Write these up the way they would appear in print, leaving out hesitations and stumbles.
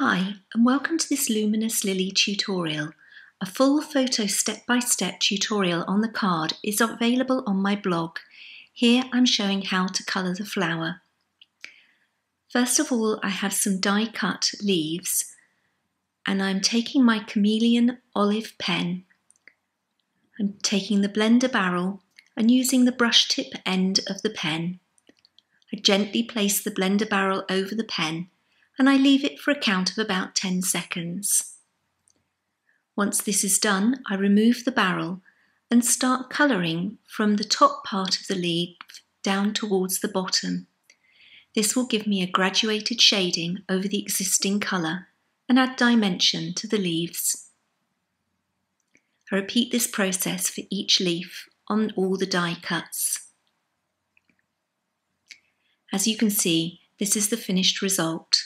Hi, and welcome to this Luminous Lily tutorial. A full photo step-by-step tutorial on the card is available on my blog. Here I'm showing how to colour the flower. First of all, I have some die-cut leaves, and I'm taking my Chameleon Olive pen. I'm taking the blender barrel and using the brush tip end of the pen. I gently place the blender barrel over the pen and I leave it for a count of about 10 seconds. Once this is done, I remove the barrel and start colouring from the top part of the leaf down towards the bottom. This will give me a graduated shading over the existing colour and add dimension to the leaves. I repeat this process for each leaf on all the die cuts. As you can see, this is the finished result.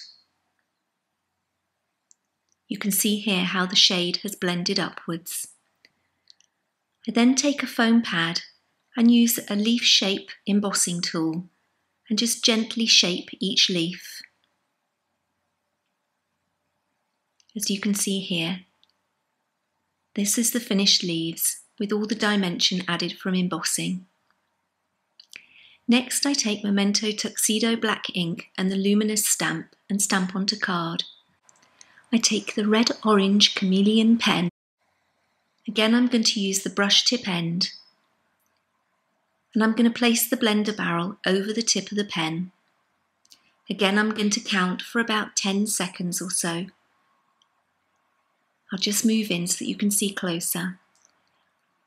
You can see here how the shade has blended upwards. I then take a foam pad and use a leaf shape embossing tool and just gently shape each leaf. As you can see here, this is the finished leaves with all the dimension added from embossing. Next, I take Memento Tuxedo black ink and the luminous stamp and stamp onto card. I take the Red Orange Chameleon pen. Again, I'm going to use the brush tip end. And I'm going to place the blender barrel over the tip of the pen. Again, I'm going to count for about 10 seconds or so. I'll just move in so that you can see closer.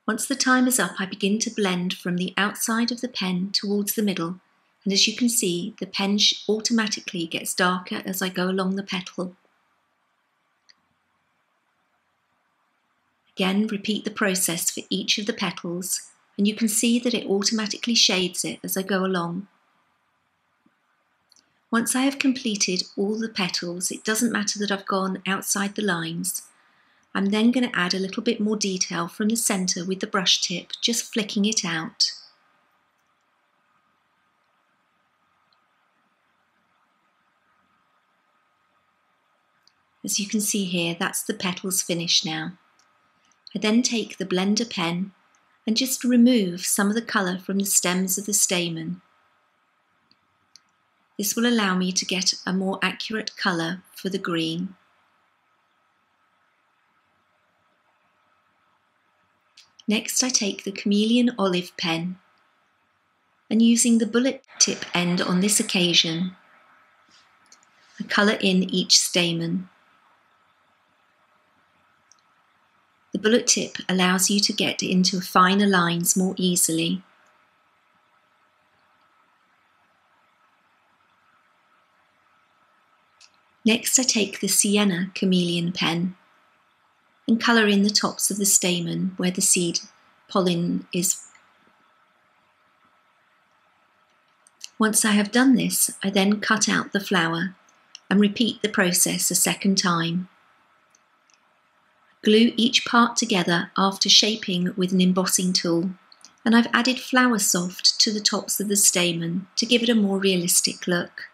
Once the time is up, I begin to blend from the outside of the pen towards the middle. And as you can see, the pen automatically gets darker as I go along the petal. Again, repeat the process for each of the petals, and you can see that it automatically shades it as I go along. Once I have completed all the petals, it doesn't matter that I've gone outside the lines. I'm then going to add a little bit more detail from the centre with the brush tip, just flicking it out. As you can see here, that's the petals finished now. I then take the blender pen and just remove some of the colour from the stems of the stamen. This will allow me to get a more accurate colour for the green. Next, I take the Chameleon Olive pen and using the bullet tip end on this occasion, I colour in each stamen. The bullet tip allows you to get into finer lines more easily. Next, I take the Sienna Chameleon pen and colour in the tops of the stamen where the seed pollen is. Once I have done this, I then cut out the flower and repeat the process a second time. Glue each part together after shaping with an embossing tool, and I've added flower soft to the tops of the stamen to give it a more realistic look.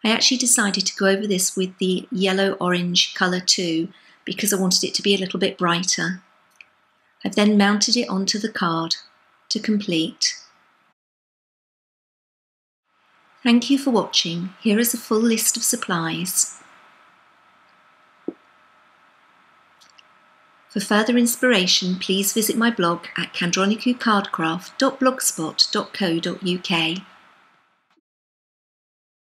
I actually decided to go over this with the yellow-orange colour too, because I wanted it to be a little bit brighter. I've then mounted it onto the card to complete. Thank you for watching. Here is a full list of supplies. For further inspiration, please visit my blog at candronicocardcraft.blogspot.co.uk.